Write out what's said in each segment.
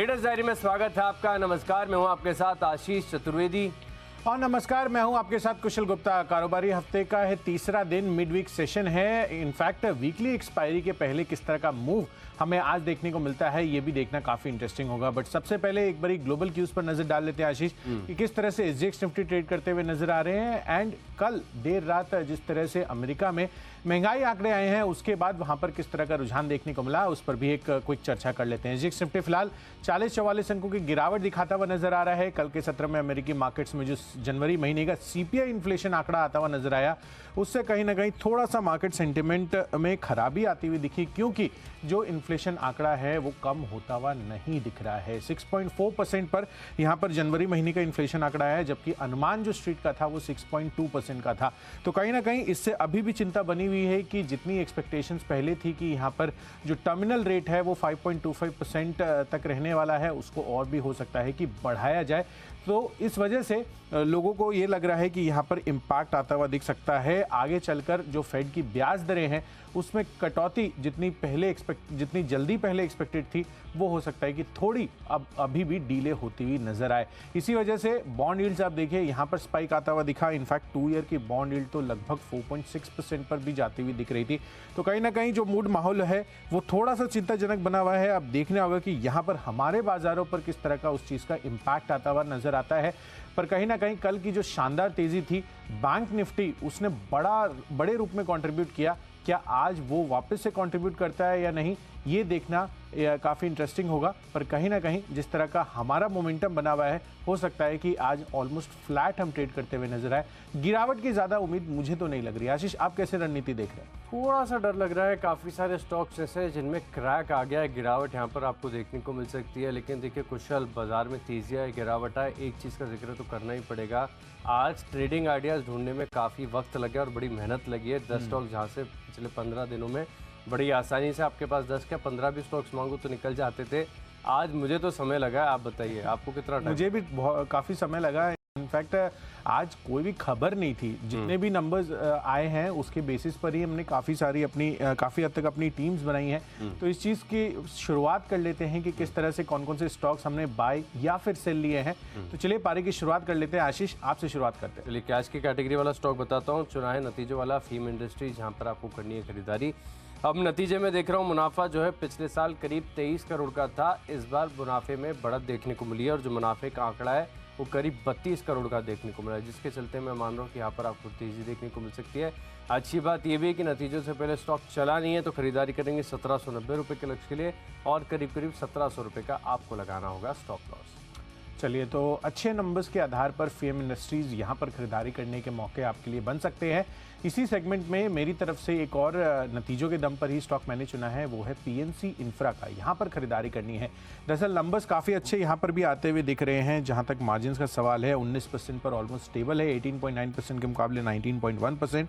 Traders diary में स्वागत है आपका। नमस्कार, मैं हूं आपके साथ आशीष चतुर्वेदी। और नमस्कार, मैं हूं आपके साथ कुशल गुप्ता। कारोबारी हफ्ते का है तीसरा दिन, मिड वीक सेशन है। इनफैक्ट वीकली एक्सपायरी के पहले किस तरह का मूव हमें आज देखने को मिलता है ये भी देखना काफी इंटरेस्टिंग होगा। बट सबसे पहले एक बारी ग्लोबल क्यूज पर नजर डाल लेते हैं आशीष कि किस तरह से एसजीएक्स निफ्टी ट्रेड करते हुए नजर आ रहे हैं। एंड कल देर रात जिस तरह से अमेरिका में महंगाई आंकड़े आए हैं उसके बाद वहां पर किस तरह का रुझान देखने को मिला, उस पर भी एक क्विक चर्चा कर लेते हैं। एसजीएक्स निफ्टी फिलहाल 40-44 अंकों की गिरावट दिखाता हुआ नजर आ रहा है। कल के सत्र में अमेरिकी मार्केट्स में जो जनवरी महीने का सीपीआई इन्फ्लेशन आंकड़ा आता हुआ नजर आया, उससे कहीं ना कहीं थोड़ा सा मार्केट सेंटिमेंट में खराबी आती हुई दिखी, क्योंकि जो इन्फ्लेशन आंकड़ा है वो कम होता हुआ नहीं दिख रहा है। 6.4% पर यहां पर जनवरी महीने का इन्फ्लेशन आंकड़ा है, जबकि अनुमान जो स्ट्रीट का था वो 6.2% का था। तो कहीं ना कहीं इससे अभी भी चिंता बनी हुई है कि जितनी एक्सपेक्टेशंस पहले थी कि यहां पर जो टर्मिनल रेट है वो 5.25% तक रहने वाला है, उसको और भी हो सकता है कि बढ़ाया जाए। तो इस वजह से लोगों को ये लग रहा है कि यहाँ पर इम्पैक्ट आता हुआ दिख सकता है। आगे चलकर जो फेड की ब्याज दरें हैं उसमें कटौती जितनी जल्दी पहले एक्सपेक्टेड थी वो हो सकता है कि थोड़ी अब अभी भी डीले होती हुई नजर आए। इसी वजह से बॉन्ड यील्ड्स आप देखिए यहाँ पर स्पाइक आता हुआ दिखा। इनफैक्ट 2 ईयर की बॉन्ड यील्ड तो लगभग 4.6% पर भी जाती हुई दिख रही थी। तो कहीं ना कहीं जो मूड माहौल है वो थोड़ा सा चिंताजनक बना हुआ है। अब देखना होगा कि यहाँ पर हमारे बाजारों पर किस तरह का उस चीज़ का इम्पैक्ट आता हुआ नजर आता है। पर कहीं ना कहीं कल की जो शानदार तेजी थी बैंक निफ्टी, उसने बड़े रूप में कंट्रीब्यूट किया। क्या आज वो वापस से कंट्रीब्यूट करता है या नहीं, ये देखना काफ़ी इंटरेस्टिंग होगा। पर कहीं ना कहीं जिस तरह का हमारा मोमेंटम बना हुआ है, हो सकता है कि आज ऑलमोस्ट फ्लैट हम ट्रेड करते हुए नजर आए। गिरावट की ज़्यादा उम्मीद मुझे तो नहीं लग रही। आशीष, आप कैसे रणनीति देख रहे हैं? थोड़ा सा डर लग रहा है। काफ़ी सारे स्टॉक्स ऐसे हैं जिनमें क्रैक आ गया है, गिरावट यहाँ पर आपको देखने को मिल सकती है। लेकिन देखिए कुशल, बाजार में तेजी है, गिरावट है, एक चीज़ का जिक्र तो करना ही पड़ेगा। आज ट्रेडिंग आइडियाज़ ढूंढने में काफ़ी वक्त लगे और बड़ी मेहनत लगी है। 10 स्टॉक जहाँ से पिछले 15 दिनों में बड़ी आसानी से आपके पास 10 क्या 15 भी स्टॉक्स मांगो तो निकल जाते थे। आज मुझे तो समय लगा है, आप बताइए आपको कितना टाइम? मुझे भी काफ़ी समय लगा है। इनफैक्ट आज कोई भी खबर नहीं थी, जितने भी नंबर्स आए हैं उसके बेसिस पर ही हमने काफ़ी हद तक अपनी टीम्स बनाई हैं। तो इस चीज़ की शुरुआत कर लेते हैं कि किस तरह से कौन कौन से स्टॉक्स हमने बाय या फिर सेल लिए हैं। तो चलिए पारी की शुरुआत कर लेते हैं। आशीष, आपसे शुरुआत करते हैं। चलिए कैश की कैटेगरी वाला स्टॉक बताता हूँ। चुना है नतीजों वाला फीम इंडस्ट्री, जहाँ पर आपको करनी है खरीदारी। अब नतीजे में देख रहा हूँ मुनाफा जो है पिछले साल करीब 23 करोड़ का था, इस बार मुनाफे में बढ़त देखने को मिली है और जो मुनाफे का आंकड़ा है वो करीब 32 करोड़ का देखने को मिला है, जिसके चलते मैं मान रहा हूँ कि यहाँ पर आपको तेजी देखने को मिल सकती है। अच्छी बात ये भी है कि नतीजों से पहले स्टॉक चला नहीं है, तो खरीदारी करेंगे 1790 रुपये के लक्ष्य के लिए और करीब 1700 रुपये का आपको लगाना होगा स्टॉप लॉस। चलिए, तो अच्छे नंबर्स के आधार पर फीएम इंडस्ट्रीज यहाँ पर खरीदारी करने के मौके आपके लिए बन सकते हैं। इसी सेगमेंट में मेरी तरफ से एक और नतीजों के दम पर ही स्टॉक मैंने चुना है, वो है पीएनसी इंफ्रा का। यहाँ पर खरीदारी करनी है। दरअसल नंबर्स काफ़ी अच्छे यहाँ पर भी आते हुए दिख रहे हैं। जहाँ तक मार्जिन का सवाल है 19% पर ऑलमोस्ट स्टेबल है, 18.9% के मुकाबले 19.1%।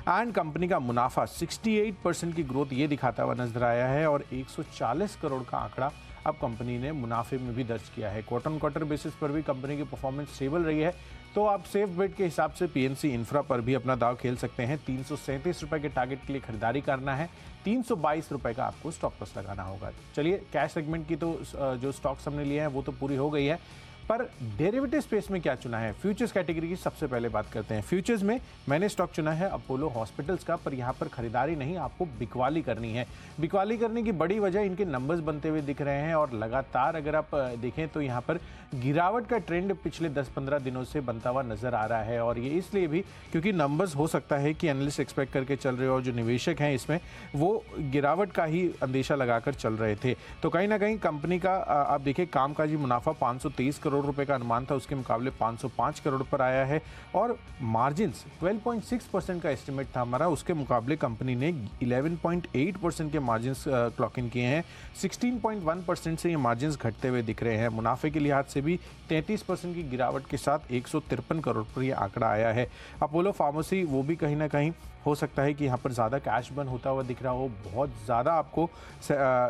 एंड कंपनी का मुनाफा 68% की ग्रोथ ये दिखाता हुआ नजर आया है और 140 करोड़ का आंकड़ा अब कंपनी ने मुनाफे में भी दर्ज किया है। क्वार्टर ऑन क्वार्टर बेसिस पर भी कंपनी की परफॉर्मेंस स्टेबल रही है। तो आप सेफ बेट के हिसाब से पीएनसी इंफ्रा पर भी अपना दाव खेल सकते हैं। 337 रुपये के टारगेट के लिए खरीदारी करना है, 322 रुपये का आपको स्टॉक लॉस लगाना होगा। चलिए, कैश सेगमेंट की तो जो स्टॉक्स हमने लिए हैं वो तो पूरी हो गई है। पर डेरिवेटिव स्पेस में क्या चुना है? फ्यूचर्स कैटेगरी की सबसे पहले बात करते हैं। फ्यूचर्स में मैंने स्टॉक चुना है अपोलो हॉस्पिटल्स का, पर यहाँ पर खरीदारी नहीं, आपको बिकवाली करनी है। बिकवाली करने की बड़ी वजह इनके नंबर्स बनते हुए दिख रहे हैं और लगातार अगर आप देखें तो यहाँ पर गिरावट का ट्रेंड पिछले 10-15 दिनों से बनता हुआ नजर आ रहा है। और ये इसलिए भी क्योंकि नंबर्स हो सकता है कि एनालिस्ट एक्सपेक्ट करके चल रहे हो और जो निवेशक हैं इसमें वो गिरावट का ही अंदेशा लगाकर चल रहे थे। तो कहीं ना कहीं कंपनी का आप देखिए कामकाजी मुनाफा 523 करोड़ रुपए का अनुमान था, उसके मुकाबले 505 करोड़ पर आया है। और मार्जिन्स 12.6% का एस्टिमेट था हमारा, उसके मुकाबले कंपनी ने 11.8% के मार्जिन्स क्लॉक इन किए हैं। 16.1% से ये मार्जिन्स घटते हुए दिख रहे हैं। मुनाफे के लिहाज से भी 33% की गिरावट के साथ 153 करोड़ पर यह आंकड़ा आया है। अपोलो फार्मेसी वो भी कहीं ना कहीं हो सकता है कि यहाँ पर ज़्यादा कैश बर्न होता हुआ दिख रहा हो। बहुत ज़्यादा आपको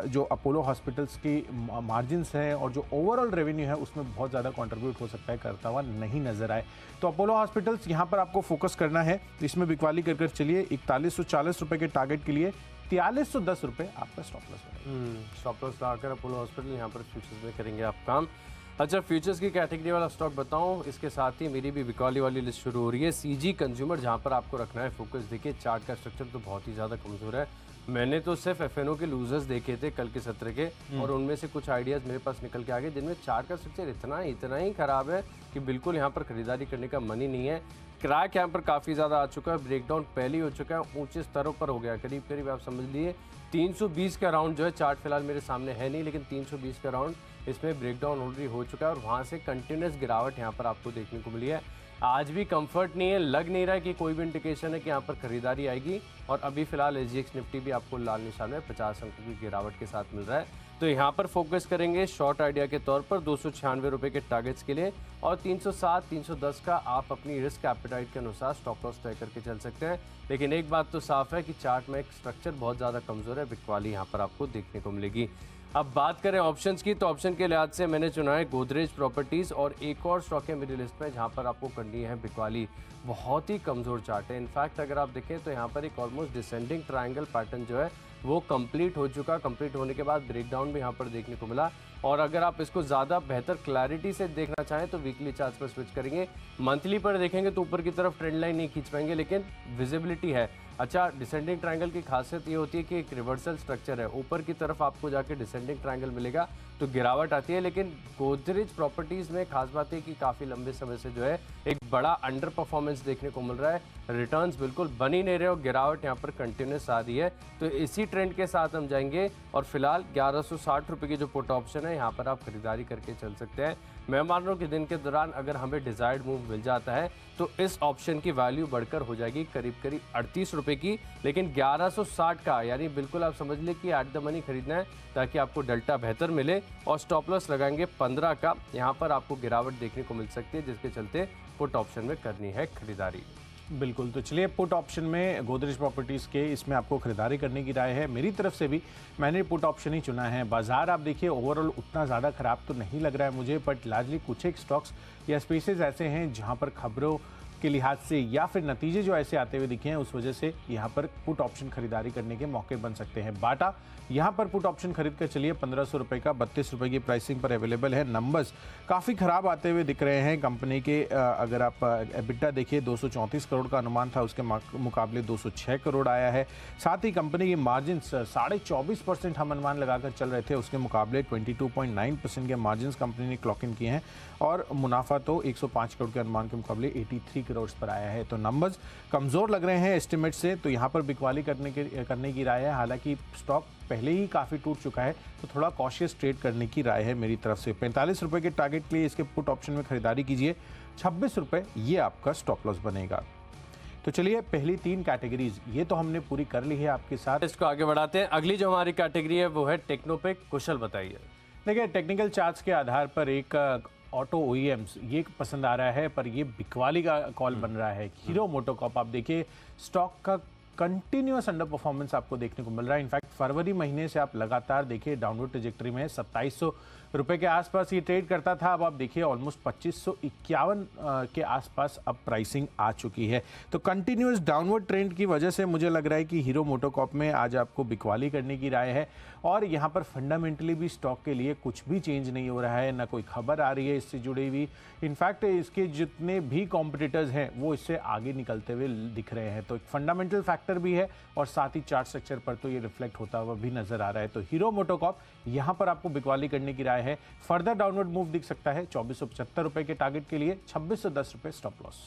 जो अपोलो हॉस्पिटल्स की मार्जिन्स हैं और जो ओवरऑल रेवेन्यू है उसमें बहुत ज़्यादा कंट्रीब्यूट हो सकता है करता हुआ नहीं नजर आए। तो अपोलो हॉस्पिटल्स यहाँ पर आपको फोकस करना है। इसमें बिकवाली कर चलिए 4140 रुपये के टारगेट के लिए 4310 रुपये आपका स्टॉप लॉस। स्टॉप लॉस लगाकर अपोलो हॉस्पिटल यहाँ पर फ्यूचर्स में करेंगे आप काम। अच्छा, फ्यूचर्स की कैटेगरी वाला स्टॉक बताऊं, इसके साथ ही मेरी भी बिकॉली वाली लिस्ट शुरू हो रही है। सीजी कंज्यूमर जहां पर आपको रखना है फोकस। देखिए चार्ट का स्ट्रक्चर तो बहुत ही ज़्यादा कमज़ोर है। मैंने तो सिर्फ एफएनओ के लूजर्स देखे थे कल के सत्र के, और उनमें से कुछ आइडियाज़ मेरे पास निकल के आ गए जिनमें चार्ट का स्ट्रक्चर इतना ही ख़राब है कि बिल्कुल यहाँ पर खरीदारी करने का मन ही नहीं है। क्रैक यहाँ पर काफ़ी ज़्यादा आ चुका है, ब्रेकडाउन पहले ही हो चुका है, ऊंचे स्तरों पर हो गया, करीब करीब आप समझ लिए 320 का राउंड जो है, चार्ट फिलहाल मेरे सामने है नहीं, लेकिन 320 का राउंड इसमें ब्रेकडाउन ऑलरेडी हो चुका है और वहाँ से कंटिन्यूस गिरावट यहाँ पर आपको देखने को मिली है। आज भी कंफर्ट नहीं है, लग नहीं रहा है कि कोई भी इंडिकेशन है कि यहाँ पर खरीदारी आएगी। और अभी फिलहाल एसजीएक्स निफ्टी भी आपको लाल निशान में 50 अंकों की गिरावट के साथ मिल रहा है। तो यहाँ पर फोकस करेंगे शॉर्ट आइडिया के तौर पर 296 रुपये के टारगेट्स के लिए, और 307 310 का आप अपनी रिस्क एपेटाइट के अनुसार स्टॉप लॉस तय करके चल सकते हैं। लेकिन एक बात तो साफ है कि चार्ट में एक स्ट्रक्चर बहुत ज़्यादा कमज़ोर है, बिकवाली यहाँ पर आपको देखने को मिलेगी। अब बात करें ऑप्शंस की, तो ऑप्शन के लिहाज से मैंने चुना है गोदरेज प्रॉपर्टीज़, और एक और स्टॉक है मेरी लिस्ट में जहां पर आपको करनी है बिकवाली। बहुत ही कमज़ोर चार्ट है। इनफैक्ट अगर आप देखें तो यहाँ पर एक ऑलमोस्ट डिसेंडिंग ट्रायंगल पैटर्न जो है वो कंप्लीट हो चुका। कंप्लीट होने के बाद ब्रेकडाउन भी यहाँ पर देखने को मिला। और अगर आप इसको ज़्यादा बेहतर क्लैरिटी से देखना चाहें तो वीकली चार्ट पर स्विच करेंगे। मंथली पर देखेंगे तो ऊपर की तरफ ट्रेंड लाइन नहीं खींच पाएंगे, लेकिन विजिबिलिटी है। अच्छा, डिसेंडिंग ट्रायंगल की खासियत ये होती है कि एक रिवर्सल स्ट्रक्चर है, ऊपर की तरफ आपको जाके डिसेंडिंग ट्रायंगल मिलेगा तो गिरावट आती है। लेकिन गोदरेज प्रॉपर्टीज़ में खास बात है कि काफ़ी लंबे समय से जो है एक बड़ा अंडर परफॉर्मेंस देखने को मिल रहा है, रिटर्न्स बिल्कुल बन ही नहीं रहे और गिरावट यहाँ पर कंटिन्यूस आ रही है। तो इसी ट्रेंड के साथ हम जाएंगे और फिलहाल 1160 रुपये की जो पुट ऑप्शन है यहाँ पर आप खरीदारी करके चल सकते हैं। मैं मान रहा हूँ कि दिन के दौरान अगर हमें डिजायर्ड मूव मिल जाता है तो इस ऑप्शन की वैल्यू बढ़कर हो जाएगी करीब करीब 38 रुपये की। लेकिन 1160 का यानी बिल्कुल आप समझ लें कि एट द मनी खरीदना है ताकि आपको डेल्टा बेहतर मिले, और स्टॉप लॉस लगाएंगे 15 का। यहाँ पर आपको गिरावट देखने को मिल सकती है जिसके चलते पुट ऑप्शन में करनी है खरीदारी। बिल्कुल, तो चलिए पुट ऑप्शन में गोदरेज प्रॉपर्टीज़ के इसमें आपको खरीदारी करने की राय है। मेरी तरफ से भी मैंने पुट ऑप्शन ही चुना है। बाजार आप देखिए ओवरऑल उतना ज़्यादा ख़राब तो नहीं लग रहा है मुझे, बट लार्जली कुछ एक स्टॉक्स या स्पेसेस ऐसे हैं जहां पर खबरों के लिहाज से या फिर नतीजे जो ऐसे आते हुए दिखे हैं उस वजह से यहाँ पर पुट ऑप्शन खरीदारी करने के मौके बन सकते हैं। बाटा यहाँ पर पुट ऑप्शन खरीद कर चलिए 1500 रुपये का 32 रुपये की प्राइसिंग पर अवेलेबल है। नंबर्स काफ़ी ख़राब आते हुए दिख रहे हैं कंपनी के। अगर आप एबिटा देखिए 234 करोड़ का अनुमान था, उसके मुकाबले 206 करोड़ आया है। साथ ही कंपनी की मार्जिन 24.5% हम अनुमान लगाकर चल रहे थे, उसके मुकाबले 22.9% के मार्जिन कंपनी ने क्लॉक इन किए हैं, और मुनाफा तो 105 करोड़ के अनुमान के मुकाबले 83 करोड़ पर आया है। तो नंबर्स कमज़ोर लग रहे हैं एस्टिमेट से, तो यहाँ पर बिकवाली करने की राय है। हालांकि स्टॉक पहले ही काफ़ी टूट चुका है तो थोड़ा कॉशियस ट्रेड करने की राय है मेरी तरफ से। 45 रुपये के टारगेट के लिए इसके पुट ऑप्शन में खरीदारी कीजिए, 26 रुपये ये आपका स्टॉप लॉस बनेगा। तो चलिए पहली 3 कैटेगरीज ये तो हमने पूरी कर ली है आपके साथ। इसको आगे बढ़ाते हैं। अगली जो हमारी कैटेगरी है वो है टेक्नोपेक। कुशल बताइए। देखिए टेक्निकल चार्ट्स के आधार पर एक ऑटो ओईएम्स ये पसंद आ रहा है, पर ये बिकवाली का कॉल बन रहा है। हीरो मोटोकॉर्प आप देखिए स्टॉक का कंटिन्यूअस अंडर परफॉर्मेंस आपको देखने को मिल रहा है। इनफैक्ट फरवरी महीने से आप लगातार देखिए डाउनवर्ड ट्रेजेक्टरी में 2700 रुपये के आसपास ये ट्रेड करता था। अब आप देखिए ऑलमोस्ट 2551 के आसपास अब प्राइसिंग आ चुकी है। तो कंटिन्यूअस डाउनवर्ड ट्रेंड की वजह से मुझे लग रहा है कि हीरो मोटोकॉर्प में आज आपको बिकवाली करने की राय है। और यहाँ पर फंडामेंटली भी स्टॉक के लिए कुछ भी चेंज नहीं हो रहा है, ना कोई खबर आ रही है इससे जुड़ी हुई। इनफैक्ट इसके जितने भी कॉम्पिटिटर्स हैं वो इससे आगे निकलते हुए दिख रहे हैं। तो एक फंडामेंटल फैक्टर भी है और साथ ही चार्ट स्ट्रक्चर पर तो ये रिफ्लेक्ट होता हुआ भी नजर आ रहा है। तो हीरो मोटोकॉर्प यहाँ पर आपको बिकवाली करने की राय है। फर्दर डाउनवर्ड मूव दिख सकता है 2475 रुपये के टारगेट के लिए, 2610 रुपये स्टॉप लॉस।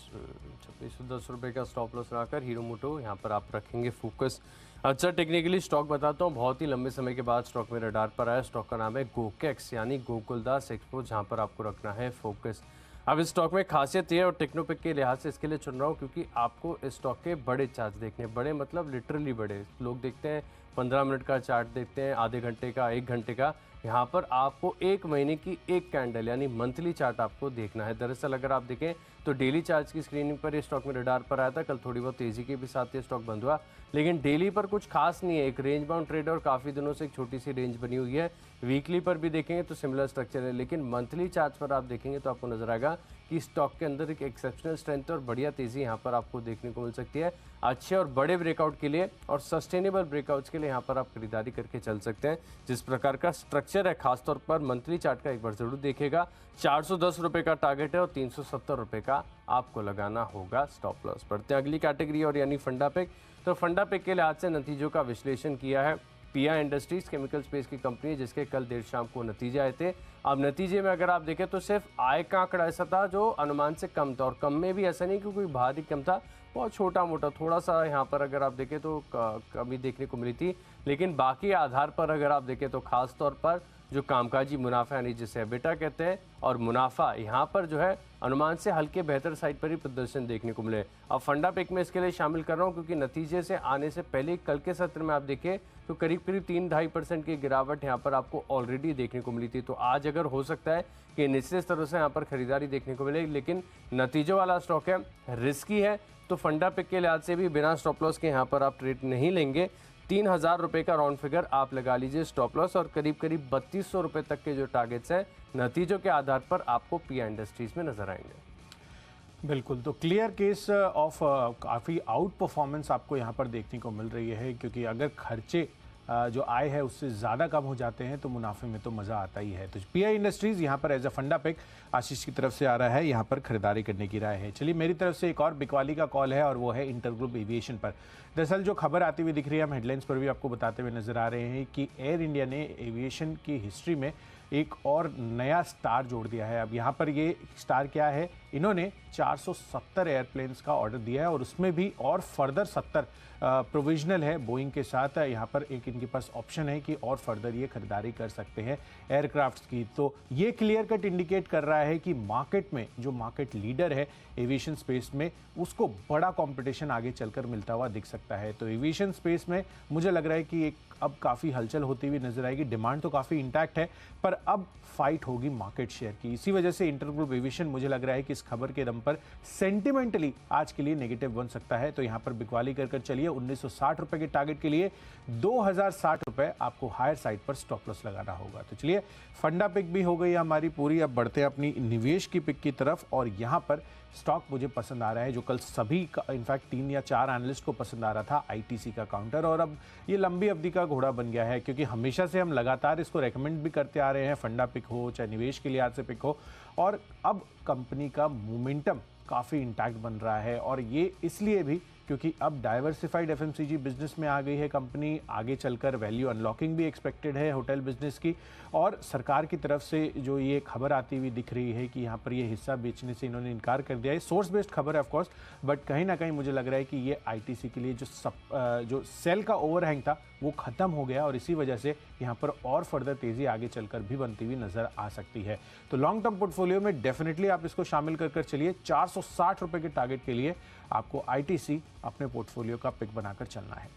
2610 रुपये का स्टॉप लॉस लगाकर हीरो मोटो यहाँ पर आप रखेंगे फोकस। अच्छा, टेक्निकली स्टॉक बताता हूँ। बहुत ही लंबे समय के बाद स्टॉक में रडार पर आया। स्टॉक का नाम है गोकेक्स यानी गोकुलदास एक्सपो, जहाँ पर आपको रखना है फोकस। अब इस स्टॉक में खासियत ये है और टेक्नोपेक के लिहाज से इसके लिए चुन रहा हूँ क्योंकि आपको इस स्टॉक के बड़े चार्ट देखने, बड़े मतलब लिटरली बड़े। लोग देखते हैं 15 मिनट का चार्ट देखते हैं, आधे घंटे का, 1 घंटे का। यहाँ पर आपको 1 महीने की एक कैंडल यानी मंथली चार्ट आपको देखना है। दरअसल अगर आप देखें तो डेली चार्ट की स्क्रीनिंग पर ये स्टॉक में रडार पर आया था। कल थोड़ी बहुत तेज़ी के भी साथ ये स्टॉक बंद हुआ, लेकिन डेली पर कुछ खास नहीं है। एक रेंज बाउंड ट्रेड और काफ़ी दिनों से एक छोटी सी रेंज बनी हुई है। वीकली पर भी देखेंगे तो सिमिलर स्ट्रक्चर है, लेकिन मंथली चार्ट पर आप देखेंगे तो आपको नजर आएगा कि स्टॉक के अंदर एक एक्सेप्शनल स्ट्रेंथ और बढ़िया तेज़ी यहाँ पर आपको देखने को मिल सकती है। अच्छे और बड़े ब्रेकआउट के लिए और सस्टेनेबल ब्रेकआउट्स के लिए यहाँ पर आप खरीदारी करके चल सकते हैं। जिस प्रकार का स्ट्रक्चर है खासतौर पर मंथली चार्ट का एक बार ज़रूर देखेगा। 410 रुपये का टारगेट है और 370 रुपये का आपको लगाना होगा स्टॉप लॉस। बढ़ते हैं अगली कैटेगरी और यानी फंडा पिक। तो फंडा पिक के लिहाज से नतीजों का विश्लेषण किया है। पीआई इंडस्ट्रीज केमिकल स्पेस की कंपनी है जिसके कल देर शाम को नतीजे आए थे। अब नतीजे में अगर आप देखें तो सिर्फ आय का आंकड़ा ऐसा था जो अनुमान से कम था, और कम में भी ऐसा नहीं कि कोई भारी कम था, बहुत छोटा मोटा थोड़ा सा यहाँ पर अगर आप देखें तो कमी देखने को मिली थी। लेकिन बाकी आधार पर अगर आप देखें तो खास तौर पर जो कामकाजी मुनाफा यानी जिसे एबिटा कहते हैं और मुनाफा यहाँ पर जो है अनुमान से हल्के बेहतर साइड पर ही प्रदर्शन देखने को मिले। अब फंडा पिक में इसके लिए शामिल कर रहा हूँ क्योंकि नतीजे से आने से पहले कल के सत्र में आप देखें तो करीब 3-2.5% की गिरावट यहाँ पर आपको ऑलरेडी देखने को मिली थी। तो आज अगर हो सकता है कि निचले स्तरों से यहाँ पर खरीदारी देखने को मिले, लेकिन नतीजों वाला स्टॉक है, रिस्की है, तो फंडा पिक के लिहाज से भी बिना स्टॉप लॉस के यहाँ पर आप ट्रेड नहीं लेंगे। 3,000 रुपये का राउंड फिगर आप लगा लीजिए स्टॉप लॉस, और करीब 3200 रुपये तक के जो टारगेट्स हैं नतीजों के आधार पर आपको पीआई इंडस्ट्रीज में नजर आएंगे। बिल्कुल, तो क्लियर केस ऑफ काफ़ी आउट परफॉर्मेंस आपको यहाँ पर देखने को मिल रही है, क्योंकि अगर खर्चे जो आय है उससे ज़्यादा कम हो जाते हैं तो मुनाफे में तो मज़ा आता ही है। तो पीआई इंडस्ट्रीज़ यहाँ पर एज अ फंडा पिक आशीष की तरफ से आ रहा है, यहाँ पर खरीदारी करने की राय है। चलिए मेरी तरफ से एक और बिकवाली का कॉल है और वो है इंटरग्रुप एविएशन पर। दरअसल जो खबर आती हुई दिख रही है, हम हेडलाइंस पर भी आपको बताते हुए नजर आ रहे हैं कि एयर इंडिया ने एविएशन की हिस्ट्री में एक और नया स्टार जोड़ दिया है। अब यहाँ पर ये स्टार क्या है, इन्होंने 470 एयरप्लेन्स का ऑर्डर दिया है और उसमें भी और फर्दर 70 प्रोविजनल है बोइंग के साथ। यहाँ पर एक इनके पास ऑप्शन है कि और फर्दर ये खरीदारी कर सकते हैं एयरक्राफ्ट्स की। तो ये क्लियर कट इंडिकेट कर रहा है कि मार्केट में जो मार्केट लीडर है एविएशन स्पेस में, उसको बड़ा कंपटीशन आगे चलकर मिलता हुआ दिख सकता है। तो एविएशन स्पेस में मुझे लग रहा है कि एक अब काफ़ी हलचल होती हुई नजर आएगी। डिमांड तो काफ़ी इंटैक्ट है, पर अब फाइट होगी मार्केट शेयर की। इसी वजह से इंटरग्रुप एविएशन मुझे लग रहा है कि इस खबर के दम पर सेंटिमेंटली आज के लिए नेगेटिव बन सकता है। तो यहाँ पर बिकवाली कर चलिए 1960 रुपए के टारगेट के लिए 2060 रुपए आपको हायर साइड पर स्टॉप लॉस लगाना होगा। तो चलिए फंडा पिक भी हो गई हमारी पूरी। अब बढ़ते हैं अपनी निवेश की पिक की तरफ, और यहाँ पर स्टॉक मुझे पसंद आ रहा है जो कल सभी का, इनफैक्ट 3 या 4 एनालिस्ट को पसंद आ रहा था, आईटीसी का काउंटर। और अब ये लंबी अवधि का घोड़ा बन गया है, क्योंकि हमेशा से हम लगातार इसको रेकमेंड भी करते आ रहे हैं, फंडा पिक हो चाहे निवेश के लिहाज से पिक हो। और अब कंपनी का मोमेंटम काफ़ी इंटैक्ट बन रहा है, और ये इसलिए भी क्योंकि अब डाइवर्सिफाइड एफएमसीजी बिजनेस में आ गई है कंपनी। आगे चलकर वैल्यू अनलॉकिंग भी एक्सपेक्टेड है होटल बिजनेस की, और सरकार की तरफ से जो ये खबर आती हुई दिख रही है कि यहाँ पर ये हिस्सा बेचने से इन्होंने इनकार कर दिया है। सोर्स बेस्ड खबर है ऑफकोर्स, बट कहीं ना कहीं मुझे लग रहा है कि ये आईटीसी के लिए जो सेल का ओवरहैंग था वो खत्म हो गया, और इसी वजह से यहाँ पर और फर्दर तेजी आगे चलकर भी बनती हुई नजर आ सकती है। तो लॉन्ग टर्म पोर्टफोलियो में डेफिनेटली आप इसको शामिल कर चलिए। 460 रुपए के टारगेट के लिए आपको आईटीसी अपने पोर्टफोलियो का पिक बनाकर चलना है।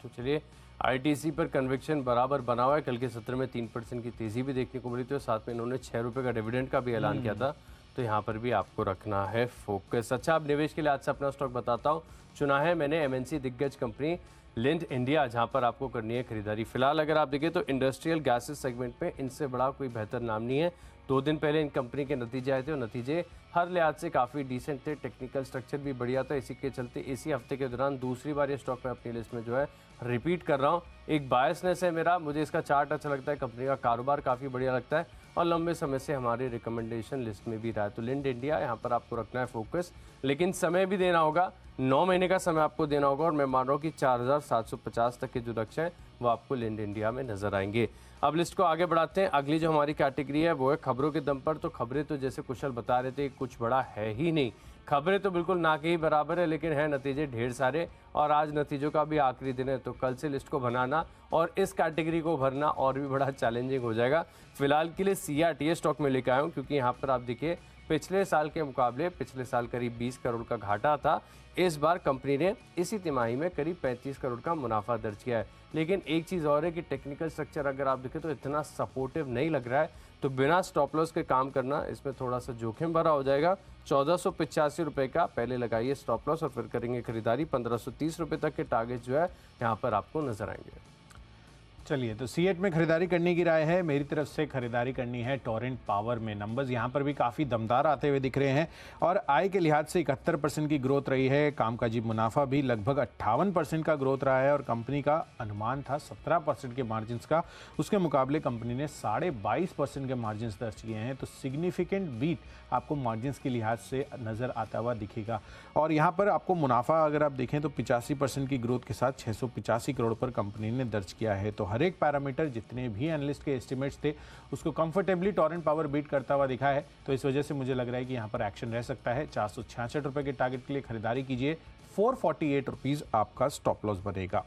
तो चलिए आईटीसी पर कन्विक्शन बराबर बना हुआ है। कल के सत्र में 3% की तेजी भी देखने को मिली थी, और साथ में इन्होंने 6 रुपये का डिविडेंड का भी ऐलान किया था। तो यहाँ पर भी आपको रखना है फोकस। अच्छा, अब निवेश के लिए आज से अपना स्टॉक बताता हूँ। चुना है मैंने एमएनसी दिग्गज कंपनी लिंड इंडिया, जहां पर आपको करनी है खरीदारी। फिलहाल अगर आप देखें तो इंडस्ट्रियल गैसेस सेगमेंट में इनसे बड़ा कोई बेहतर नाम नहीं है। 2 दिन पहले इन कंपनी के नतीजे आए थे, और नतीजे हर लिहाज से काफ़ी डिसेंट थे। टेक्निकल स्ट्रक्चर भी बढ़िया था। इसी के चलते इसी हफ्ते के दौरान दूसरी बार ये स्टॉक मैं अपनी लिस्ट में जो है रिपीट कर रहा हूँ। एक बायसनेस है मेरा, मुझे इसका चार्ट अच्छा लगता है, कंपनी का कारोबार काफ़ी बढ़िया लगता है, और लंबे समय से हमारी रिकमेंडेशन लिस्ट में भी रहा है। तो लिंड इंडिया यहाँ पर आपको रखना है फोकस, लेकिन समय भी देना होगा। 9 महीने का समय आपको देना होगा, और मैं मान रहा हूँ कि 4750 तक के जो लक्ष्य हैं वो आपको लिंड इंडिया में नजर आएंगे। अब लिस्ट को आगे बढ़ाते हैं। अगली जो हमारी कैटेगरी है वो है खबरों के दम पर। तो खबरें तो जैसे कुशल बता रहे थे कुछ बड़ा है ही नहीं, खबरें तो बिल्कुल ना के ही बराबर है, लेकिन है नतीजे ढेर सारे, और आज नतीजों का भी आखिरी दिन है। तो कल से लिस्ट को बनाना और इस कैटेगरी को भरना और भी बड़ा चैलेंजिंग हो जाएगा। फिलहाल के लिए सीआरटीए स्टॉक में लेकर आया हूँ, क्योंकि यहाँ पर आप देखिए पिछले साल के मुकाबले पिछले साल करीब 20 करोड़ का घाटा था। इस बार कंपनी ने इसी तिमाही में करीब 35 करोड़ का मुनाफा दर्ज किया है। लेकिन एक चीज़ और है कि टेक्निकल स्ट्रक्चर अगर आप देखें तो इतना सपोर्टिव नहीं लग रहा है, तो बिना स्टॉप लॉस के काम करना इसमें थोड़ा सा जोखिम भरा हो जाएगा। 1485 रुपये का पहले लगाइए स्टॉप लॉस, और फिर करेंगे खरीदारी। 1530 रुपये तक के टारगेट जो है यहाँ पर आपको नजर आएंगे। चलिए, तो सीएट में खरीदारी करने की राय है। मेरी तरफ से खरीदारी करनी है टोरेंट पावर में। नंबर्स यहाँ पर भी काफ़ी दमदार आते हुए दिख रहे हैं और आय के लिहाज से 71% की ग्रोथ रही है। कामकाजी मुनाफा भी लगभग 58% का ग्रोथ रहा है और कंपनी का अनुमान था 17% के मार्जिन्स का, उसके मुकाबले कंपनी ने 22.5% के मार्जिन्स दर्ज किए हैं। तो सिग्निफिकेंट बीट आपको मार्जिन्स के लिहाज से नज़र आता हुआ दिखेगा। और यहाँ पर आपको मुनाफा अगर आप देखें तो 85% की ग्रोथ के साथ 685 करोड़ पर कंपनी ने दर्ज किया है। तो हर एक पैरामीटर जितने भी एनालिस्ट के एस्टिमेट्स थे उसको कंफर्टेबली टोरेंट पावर बीट करता हुआ दिखा है। तो इस वजह से मुझे लग रहा है कि यहाँ पर एक्शन रह सकता है। 466 रुपये के टारगेट के लिए खरीदारी कीजिए। 448 रुपीज़ आपका स्टॉप लॉस बनेगा।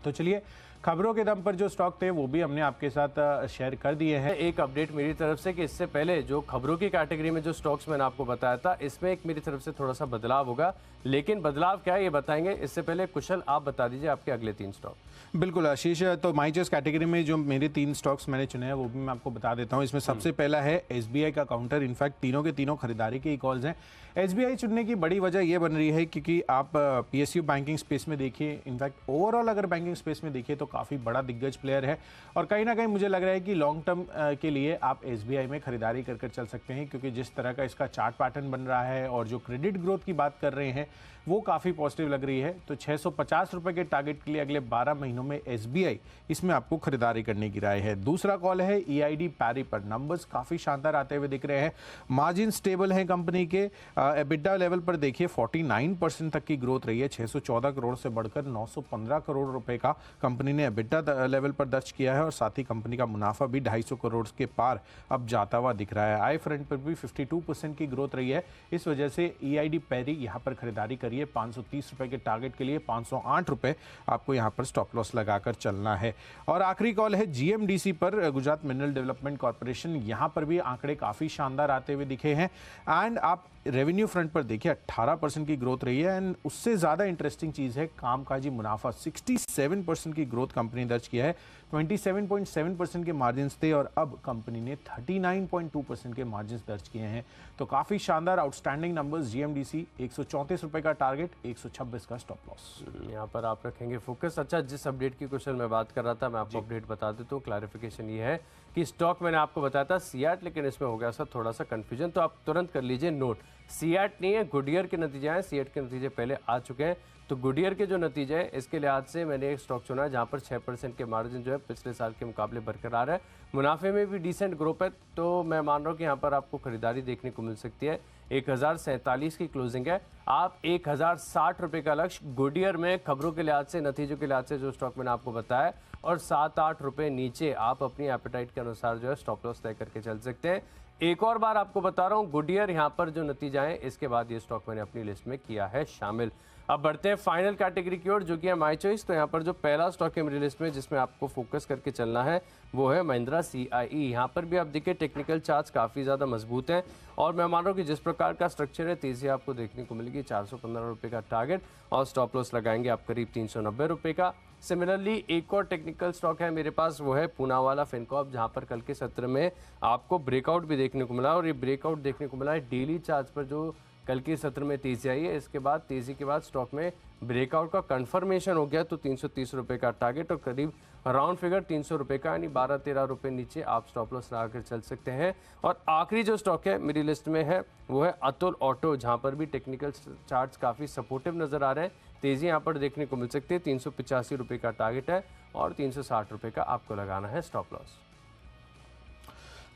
तो चलिए, खबरों के दम पर जो स्टॉक थे वो भी हमने आपके साथ शेयर कर दिए हैं। एक अपडेट मेरी तरफ से कि इससे पहले जो खबरों की कैटेगरी में जो स्टॉक्स मैंने आपको बताया था, इसमें एक मेरी तरफ से थोड़ा सा बदलाव होगा। लेकिन बदलाव क्या है ये बताएंगे। इससे पहले कुशल आप बता दीजिए आपके अगले 3 स्टॉक। बिल्कुल आशीष, तो माई चॉइस कैटेगरी में जो मेरे 3 स्टॉक्स मैंने चुने हैं वो भी मैं आपको बता देता हूं। इसमें सबसे पहला है एसबीआई का काउंटर। इनफैक्ट तीनों के तीनों खरीदारी के ही कॉल्स हैं। एसबीआई चुनने की बड़ी वजह ये बन रही है क्योंकि आप पीएसयू बैंकिंग स्पेस में देखिए, इनफैक्ट ओवरऑल अगर बैंकिंग स्पेस में देखिए तो काफ़ी बड़ा दिग्गज प्लेयर है और कहीं ना कहीं मुझे लग रहा है कि लॉन्ग टर्म के लिए आप एसबीआई में खरीदारी कर चल सकते हैं, क्योंकि जिस तरह का इसका चार्ट पैटर्न बन रहा है और जो क्रेडिट ग्रोथ की बात कर रहे हैं वो काफ़ी पॉजिटिव लग रही है। तो 650 रुपये के टारगेट के लिए अगले 12 महीनों में एसबीआई, इसमें आपको खरीदारी करने की राय है। दूसरा कॉल है ईआईडी पैरी पर। नंबर्स काफ़ी शानदार आते हुए दिख रहे हैं, मार्जिन स्टेबल है कंपनी के। एबिटा लेवल पर देखिए 49% तक की ग्रोथ रही है। 614 करोड़ से बढ़कर 915 करोड़ रुपए का कंपनी ने एबिटा लेवल पर दर्ज किया है और साथ ही कंपनी का मुनाफा भी 250 करोड़ के पार अब जाता हुआ दिख रहा है। आई फ्रंट पर भी 52% की ग्रोथ रही है। इस वजह से ईआईडी पैरी यहाँ पर खरीदारी करिए। 530 रुपए के टारगेट के लिए 508 रुपए आपको यहाँ पर स्टॉप लॉस लगाकर चलना है। और आखिरी कॉल है जीएमडीसी पर, गुजरात मिनरल डेवलपमेंट कॉर्पोरेशन। यहाँ पर भी आंकड़े काफ़ी शानदार आते हुए दिखे हैं एंड आप रेवेन्यू फ्रंट पर देखिए 18% की ग्रोथ रही है एंड उससे ज़्यादा इंटरेस्टिंग चीज़ है कामकाजी मुनाफा। 67% की ग्रोथ कंपनी दर्ज किया है। 27.7% के मार्जिन्स थे और अब कंपनी ने 39.2% के मार्जिन्स दर्ज किए हैं। तो काफ़ी शानदार आउटस्टैंडिंग नंबर्स। जीएमडीसी 134 रुपये का टारगेट, 126 का स्टॉप लॉस। यहाँ पर आप रखेंगे फोकस। अच्छा, जिस अपडेट की कुशल मैं बात कर रहा था, मैं आपको अपडेट बता देता हूँ। क्लैरिफिकेशन ये है कि स्टॉक मैंने आपको बताया था सीएट, लेकिन इसमें हो गया थोड़ा सा कंफ्यूजन, तो आप तुरंत कर लीजिए नोट। सीएट नहीं है, गुडियर के नतीजे हैं। सीएट के नतीजे पहले आ चुके हैं। तो गुडियर के जो नतीजे हैं इसके लिहाज से मैंने एक स्टॉक चुना है जहाँ पर 6% के मार्जिन जो है पिछले साल के मुकाबले बरकरार है। मुनाफे में भी डिसेंट ग्रोथ है। तो मैं मान रहा हूँ कि यहाँ पर आपको खरीदारी देखने को मिल सकती है। 1047 की क्लोजिंग है। आप 1060 रुपये का लक्ष्य गुडियर में खबरों के लिहाज से, नतीजों के लिहाज से जो स्टॉक मैंने आपको बताया, और 7-8 रुपये नीचे आप अपनी एपेटाइट के अनुसार जो है स्टॉप लॉस तय करके चल सकते हैं। एक और बार आपको बता रहा हूँ, गुडियर यहाँ पर जो नतीजा है इसके बाद ये स्टॉक मैंने अपनी लिस्ट में किया है शामिल। अब बढ़ते हैं फाइनल कैटेगरी की ओर, जो कि है माई चॉइस। तो यहाँ पर जो पहला स्टॉक है मेरी लिस्ट में जिसमें आपको फोकस करके चलना है वो है महिंद्रा सीआईई। यहाँ पर भी आप देखिए टेक्निकल चार्ट्स काफ़ी ज़्यादा मजबूत हैं और मैं मान रहा हूँ कि जिस प्रकार का स्ट्रक्चर है तेज़ी आपको देखने को मिलेगी। 415 रुपये का टारगेट और स्टॉप लॉस लगाएंगे आप करीब 390 रुपये का। सिमिलरली एक और टेक्निकल स्टॉक है मेरे पास, वो है पूनावाला फिनकॉर्प, जहाँ पर कल के सत्र में आपको ब्रेकआउट भी देखने को मिला और ये ब्रेकआउट देखने को मिला है डेली चार्ज पर। जो कल के सत्र में तेज़ी आई है, इसके बाद तेज़ी के बाद स्टॉक में ब्रेकआउट का कंफर्मेशन हो गया। तो 330 रुपये का टारगेट और करीब राउंड फिगर 300 रुपये का, यानी 12-13 रुपये नीचे आप स्टॉप लॉस लगा कर चल सकते हैं। और आखिरी जो स्टॉक है मेरी लिस्ट में है वो है अतुल ऑटो, जहाँ पर भी टेक्निकल चार्ट्स काफ़ी सपोर्टिव नज़र आ रहे हैं। तेज़ी यहाँ पर देखने को मिल सकती है। 385 रुपये का टारगेट है और 360 रुपये का आपको लगाना है स्टॉप लॉस।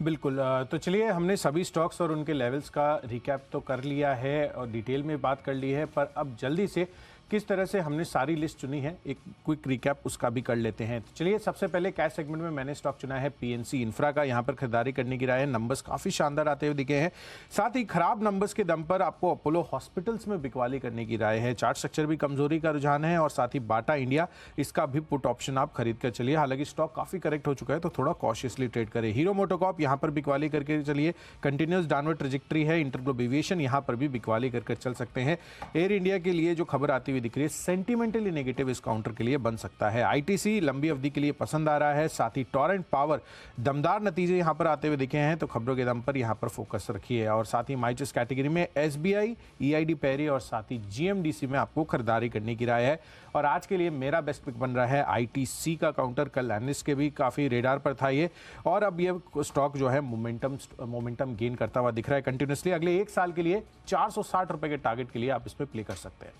बिल्कुल, तो चलिए, हमने सभी स्टॉक्स और उनके लेवल्स का रिकैप तो कर लिया है और डिटेल में बात कर ली है, पर अब जल्दी से किस तरह से हमने सारी लिस्ट चुनी है एक क्विक रिकैप उसका भी कर लेते हैं। तो चलिए, सबसे पहले कैश सेगमेंट में मैंने स्टॉक चुना है पीएनसी इंफ्रा का। यहाँ पर खरीदारी करने की राय है। नंबर्स काफ़ी शानदार आते हुए दिखे हैं। साथ ही खराब नंबर्स के दम पर आपको अपोलो हॉस्पिटल्स में बिकवाली करने की राय है। चार्ट स्ट्रक्चर भी कमजोरी का रुझान है और साथ ही बाटा इंडिया, इसका भी पुट ऑप्शन आप खरीद कर चलिए। हालांकि स्टॉक काफ़ी करेक्ट हो चुका है तो थोड़ा कॉशियसली ट्रेड करें। हीरो मोटोकॉर्प यहाँ पर बिकवाली करके चलिए। कंटिन्यूस डाउनवर्ड ट्रेजेक्टरी है। इंटरग्लोब एविएशन यहाँ पर भी बिकवाली कर चल सकते हैं। एयर इंडिया के लिए जो खबर आती हुई दिख रही है, सेंटिमेंटली नेगेटिव इस काउंटर के लिए बन सकता है। आईटीसी लंबी अवधि के लिए पसंद आ रहा है, साथ ही टॉरेंट पावर दमदार नतीजे यहां पर आते हुए दिखे हैं, तो खबरों के दम पर यहां पर फोकस रखिए। और साथ ही माइचस कैटेगरी में एसबीआई, ईआईडी पेरी और साथ ही जीएमडीसी में आपको खरीदारी करने की राय है। और आज के लिए मेरा बेस्ट पिक बन रहा है आईटीसी का काउंटर। कल एनालिस्ट के भी काफी रेडार पर था ये, और अब ये स्टॉक जो है मोमेंटम गेन करता हुआ दिख रहा है कंटिन्यूसली। अगले 1 साल के लिए 460 रुपए के टारगेट के लिए आप इस पे प्ले कर सकते हैं।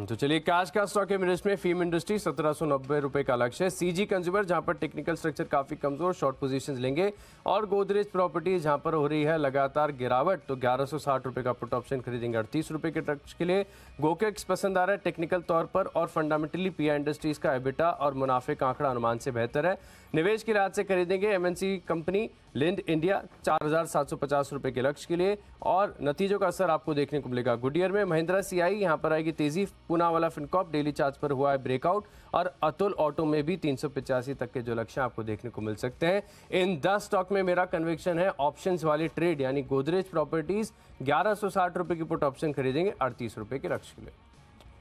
तो चलिए कैश का स्टॉक है मेरे में फीम इंडस्ट्री 1790 रुपए का लक्ष्य है। सीजी कंज्यूमर जहां पर टेक्निकल स्ट्रक्चर काफी कमजोर, शॉर्ट पोजीशंस लेंगे। और गोदरेज प्रॉपर्टीज जहां पर हो रही है लगातार गिरावट, तो 1160 रुपए का पुट ऑप्शन खरीदेंगे 38 रुपए के लक्ष्य के लिए। गोकेक्स पसंद आ रहा है टेक्निकल तौर पर, और फंडामेंटली पीआई इंडस्ट्रीज का एबिटा और मुनाफे का आंकड़ा अनुमान से बेहतर है। निवेश के लिहाज से खरीदेंगे एमएनसी कंपनी लिंड इंडिया 4750 रुपए के लक्ष्य के लिए। और नतीजों का असर आपको देखने को मिलेगा गुडियर में। महिंद्रा सीआई यहां पर आएगी तेजी, पूना वाला फिनकॉप डेली चार्ज पर हुआ है ब्रेकआउट, और अतुल ऑटो में भी 385 तक के जो लक्ष्य आपको देखने को मिल सकते हैं। इन 10 स्टॉक में मेरा कन्विक्शन है ऑप्शंस वाली ट्रेड, यानी गोदरेज प्रॉपर्टीज 1160 रुपए की पुट ऑप्शन खरीदेंगे 38 रुपए के लक्ष्य के लिए।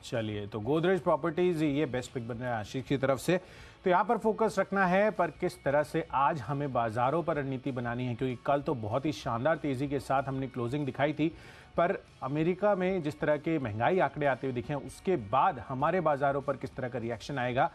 चलिए, तो गोदरेज प्रॉपर्टीज ये बेस्ट पिक बन रहा है आशीष की तरफ से। तो यहाँ पर फोकस रखना है, पर किस तरह से आज हमें बाजारों पर रणनीति बनानी है, क्योंकि कल तो बहुत ही शानदार तेजी के साथ हमने क्लोजिंग दिखाई थी, पर अमेरिका में जिस तरह के महंगाई आंकड़े आते हुए दिखे हैं, उसके बाद हमारे बाजारों पर किस तरह का रिएक्शन आएगा।